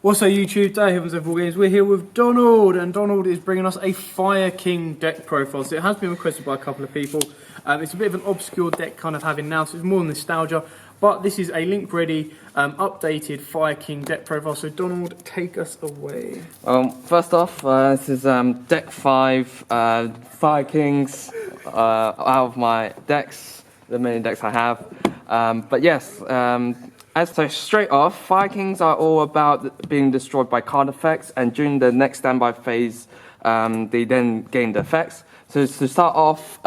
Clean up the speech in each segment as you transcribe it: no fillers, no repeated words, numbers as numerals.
What's up YouTube, today Heavens of Wargames. We're here with Donald, and Donald is bringing us a Fire King deck profile. So it has been requested by a couple of people. It's a bit of an obscure deck kind of having now, so it's more nostalgia. But this is a link ready, updated Fire King deck profile. So Donald, take us away. First off, this is deck 5 Fire Kings out of my decks, the many decks I have. But yes, so straight off, Fire Kings are all about being destroyed by card effects, and during the next standby phase, they then gain the effects. So to start off,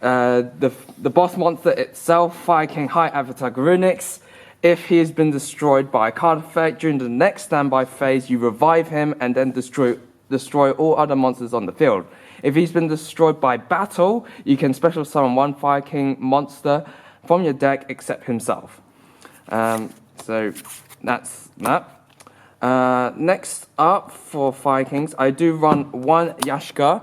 the boss monster itself, Fire King High Avatar Garunix, if he has been destroyed by a card effect during the next standby phase, you revive him and then destroy all other monsters on the field. If he's been destroyed by battle, you can special summon one Fire King monster from your deck except himself. So that's that. Next up for Fire Kings, I do run one YUGIOH.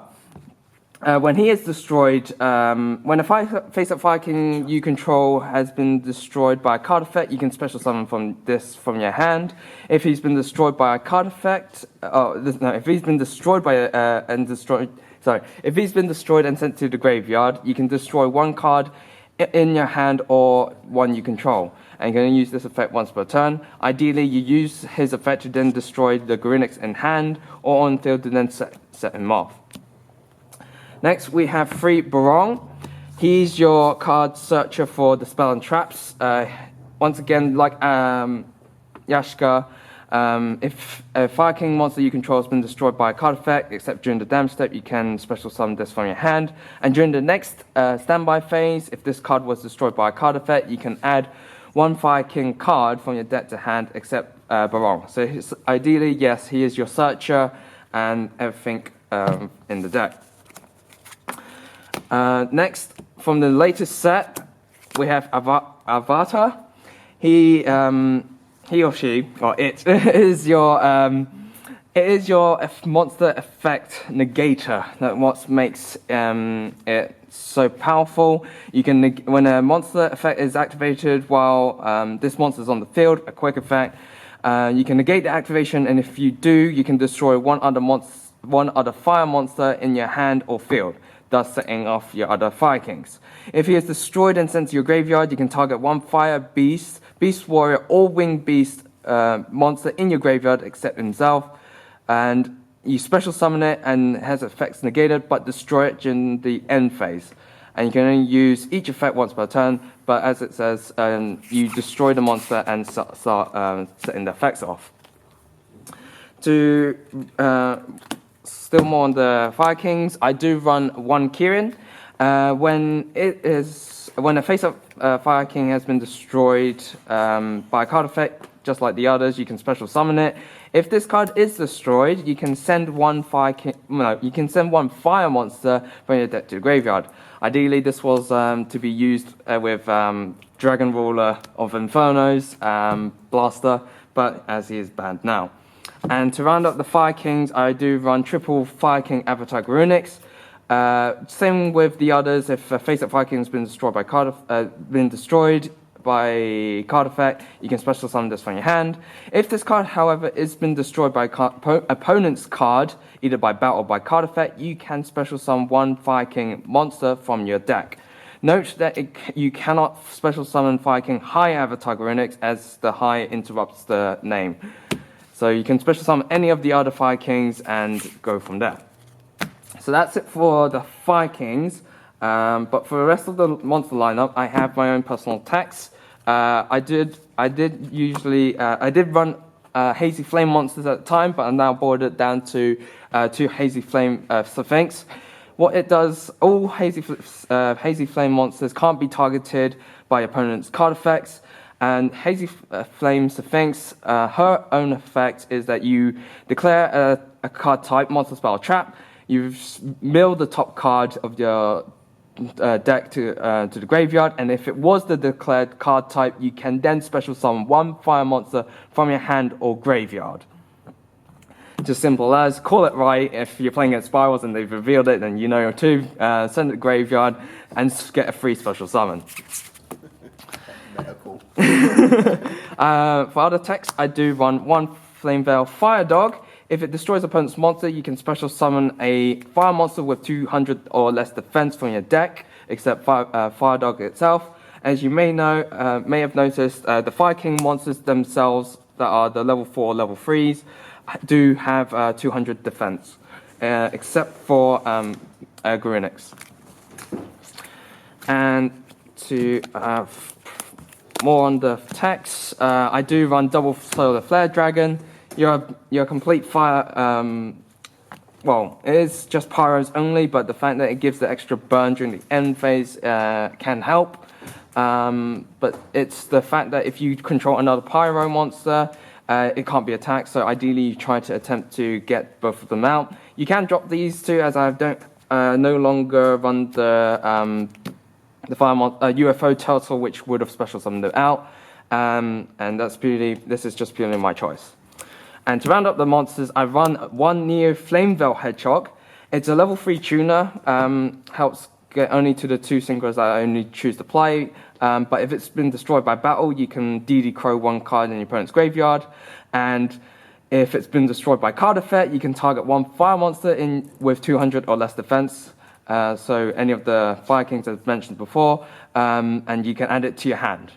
When he is destroyed, when a face-up Fire King you control has been destroyed by a card effect, you can special summon from your hand. If he's been destroyed by a card effect, if he's been destroyed by if he's been destroyed and sent to the graveyard, you can destroy one card in your hand or one you control, and you're going to use this effect once per turn. Ideally, you use his effect to then destroy the Garunix in hand or on field to then set him off. Next, we have 3 Barong. He's your card searcher for the spell and traps. Once again, like YUGIOH, if a Fire King monster you control has been destroyed by a card effect, except during the damage step, you can special summon this from your hand. And during the next standby phase, if this card was destroyed by a card effect, you can add one Fire King card from your deck to hand, except Barong. So ideally, yes, he is your searcher and everything in the deck. Next, from the latest set, we have Avatar. He or she, or it is your monster effect negator. That's what makes it so powerful. You can, when a monster effect is activated while this monster is on the field, a quick effect, you can negate the activation, and if you do, you can destroy one other fire monster in your hand or field, thus setting off your other Fire Kings. If he is destroyed and sent to your graveyard, you can target one fire beast, beast warrior, or winged beast monster in your graveyard except himself, and you special summon it and it has effects negated, but destroy it during the end phase. And you can only use each effect once per turn, but as it says, you destroy the monster and start setting the effects off. To still more on the Fire Kings, I do run one Kirin. When a face-up Fire King has been destroyed by a card effect, just like the others, you can special summon it. If this card is destroyed, you can send one fire monster from your deck to the graveyard. Ideally, this was to be used with Dragon Ruler of Inferno's Blaster, but as he is banned now. And to round up the Fire Kings, I do run triple Fire King Avatar Garunix. Same with the others. If a face-up Fire King has been destroyed by card effect, you can special summon this from your hand. If this card, however, has been destroyed by opponent's card, either by battle or by card effect, you can special summon one Fire King monster from your deck. Note that you cannot special summon Fire King High Avatar Garunix, as the high interrupts the name. So you can special summon any of the other Fire Kings and go from there. So that's it for the Fire Kings. But for the rest of the monster lineup, I have my own personal attacks. I did run Hazy Flame monsters at the time, but I'm now boiled it down to 2 Hazy Flame Sphinx. What it does, all Hazy Flame monsters can't be targeted by opponent's card effects. And Hazy Flame Sphinx, her own effect is that you declare a card type, monster, spell, trap. You mill the top card of your deck to the graveyard, and if it was the declared card type, you can then special summon one fire monster from your hand or graveyard. Just simple as, call it right. If you're playing against Spirals and they've revealed it, then you know your two. Send it to the graveyard and get a free special summon. Cool. For other texts, I do run one Flame Veil Fire Dog. If it destroys opponent's monster, you can special summon a fire monster with 200 or less defense from your deck, except Fire Dog itself. As you may have noticed, the Fire King monsters themselves, that are the level 4, level 3s, do have 200 defense, except for Grunix. And to more on the text, I do run double Solar Flare Dragon. Your complete fire, well, it is just pyros only, but the fact that it gives the extra burn during the end phase can help. But it's the fact that if you control another pyro monster, it can't be attacked, so ideally you try to attempt to get both of them out. You can drop these two, as I don't no longer run the UFO turtle, which would have special summoned it out, and this is just purely my choice. And to round up the monsters, I run one Neo Flame Veil Hedgehog. It's a level 3 tuner, helps get only to the 2 synchros that I only choose to play, but if it's been destroyed by battle, you can DD Crow 1 card in your opponent's graveyard, and if it's been destroyed by card effect, you can target 1 fire monster with 200 or less defense, so any of the Fire Kings as mentioned before, and you can add it to your hand.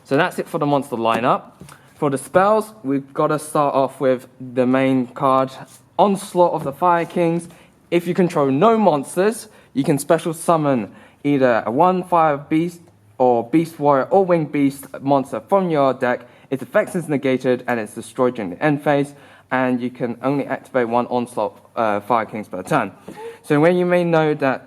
So that's it for the monster lineup. For the spells, we've got to start off with the main card, Onslaught of the Fire Kings. If you control no monsters, you can special summon either a 1 Fire Beast or Beast Warrior or Winged Beast monster from your deck. Its effect is negated and it's destroyed during the end phase, and you can only activate 1 Onslaught Fire Kings per turn. So when you may know that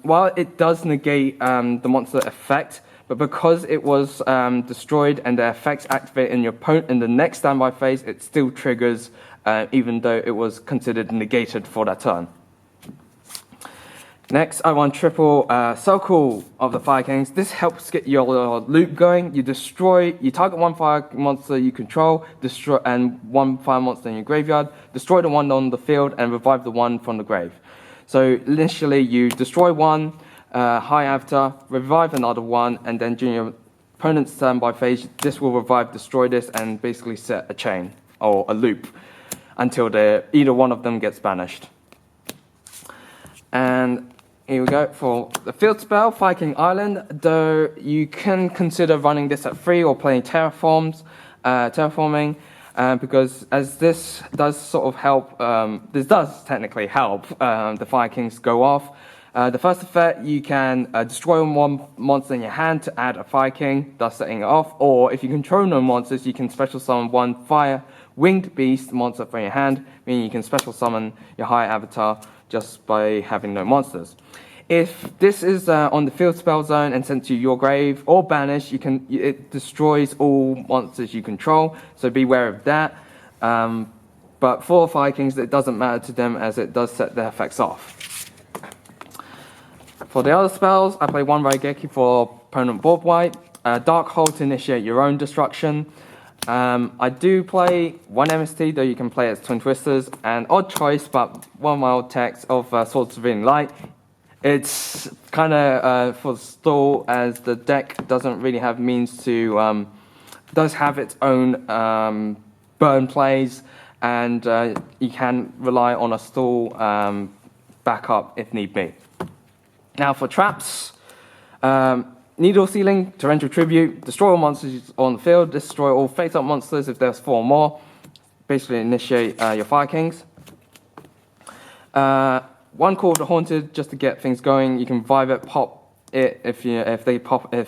while it does negate the monster effect, but because it was destroyed and the effects activate in your opponent in the next standby phase, it still triggers even though it was considered negated for that turn. Next, I run triple Circle of the Fire Kings. This helps get your loop going. You target 1 fire monster you control, destroy, and 1 fire monster in your graveyard, destroy the 1 on the field, and revive the 1 from the grave. So initially, you destroy 1, high avatar, revive another 1, and then during your opponent's standby phase, this will revive, destroy this, and basically set a chain or a loop until either one of them gets banished. And here we go for the field spell, Viking Island. Though you can consider running this at 3 or playing terraforming, because as this does sort of help, this does technically help the Fire Kings go off. The first effect, you can destroy 1 monster in your hand to add a Fire King, thus setting it off. Or if you control no monsters, you can special summon 1 Fire Winged Beast monster from your hand, meaning you can special summon your high avatar just by having no monsters. If this is on the field spell zone and sent to your grave or banished, it destroys all monsters you control, so be aware of that. But for Fire Kings, it doesn't matter to them as it does set their effects off. For the other spells, I play 1 Raigeki for opponent board wipe, Dark Hole to initiate your own destruction. I do play 1 MST, though you can play as Twin Twisters, and Odd Choice, but 1 wild text of Swords of Severely Light. It's kind of for stall, as the deck doesn't really have means to, does have its own burn plays, and you can rely on a stall backup if need be. Now for traps, Needle Ceiling, Torrential Tribute, destroy all monsters on the field, destroy all face-up monsters if there's 4 more. Basically initiate your Fire Kings. 1 Call of the Haunted, just to get things going. You can revive it, pop it if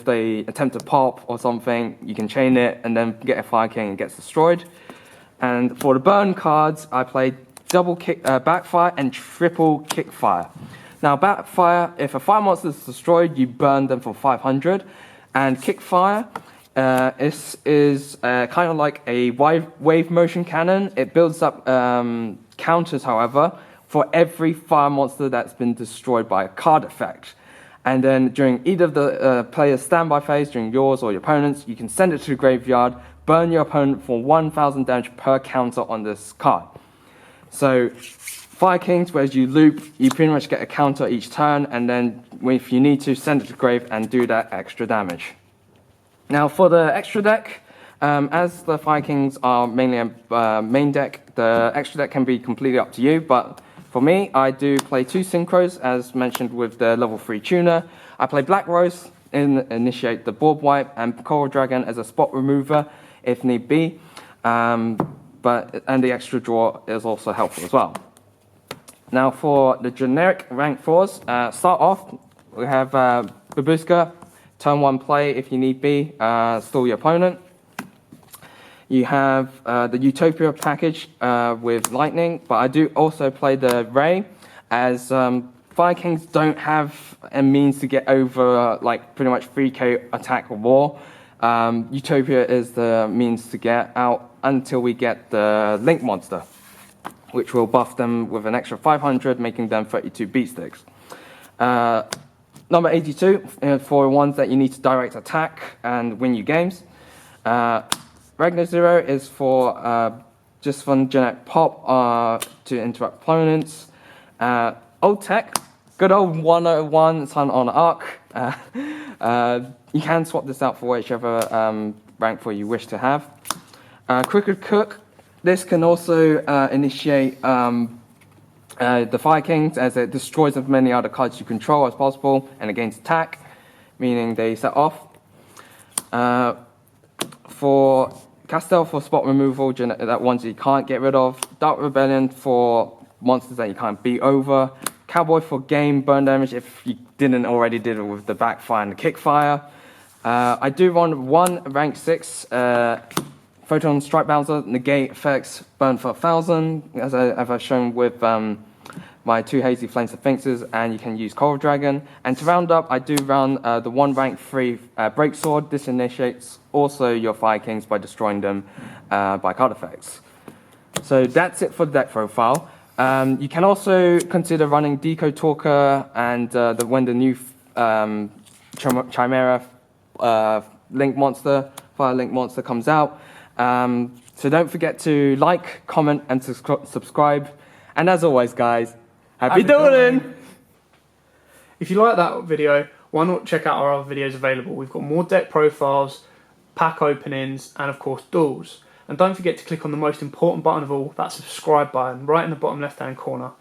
they attempt to pop or something. You can chain it and then get a Fire King and gets destroyed. And for the burn cards, I play double Backfire and triple Kickfire. Now, Backfire, if a fire monster is destroyed, you burn them for 500. And Kickfire is kind of like a wave motion cannon. It builds up counters, however, for every fire monster that's been destroyed by a card effect. And then during either of the player's standby phase, during yours or your opponent's, you can send it to the graveyard, burn your opponent for 1,000 damage per counter on this card. So Fire Kings, whereas you loop, you pretty much get a counter each turn, and then if you need to, send it to grave and do that extra damage. Now for the extra deck, As the Fire Kings are mainly a main deck, the extra deck can be completely up to you, but for me, I do play 2 Synchros, as mentioned with the level 3 tuner. I play Black Rose, initiate the board wipe, and Coral Dragon as a spot remover if need be. And the extra draw is also helpful as well. Now for the generic rank 4s, start off, we have Babushka, turn 1 play if you need be, stall your opponent. You have the Utopia package with Lightning, but I do also play the Ray, as Fire Kings don't have a means to get over like pretty much 3k attack or more. Utopia is the means to get out until we get the Link monster, which will buff them with an extra 500, making them 32 beat sticks. Number 82 for ones that you need to direct attack and win you games. Ragnar Zero is for just fun generic pop to interrupt opponents. Old tech, good old 101 Sun on Arc. You can swap this out for whichever rank 4 you wish to have. Crooked Cook, this can also initiate the Fire Kings, as it destroys as many other cards you control as possible and against attack, meaning they set off. For Castell for spot removal, that ones you can't get rid of. Dark Rebellion for monsters that you can't beat over. Cowboy for game burn damage if you didn't already did it with the backfire and the kickfire. I do run 1 rank 6 Photon Strike Bouncer, negate effects, burn for 1,000, as I've shown with my 2 Hazy Flame Sphinxes, and you can use Coral Dragon. And to round up, I do run the 1 rank 3 Break Sword. This initiates also your Fire Kings by destroying them by card effects. So that's it for the deck profile. You can also consider running Decode Talker and when the new Chimera Link Monster, Fire Link Monster comes out. So don't forget to like, comment, and subscribe. And as always, guys, happy dueling! If you like that video, why not check out our other videos available? We've got more deck profiles, pack openings, and of course duels. And don't forget to click on the most important button of all, that subscribe button, right in the bottom left hand corner.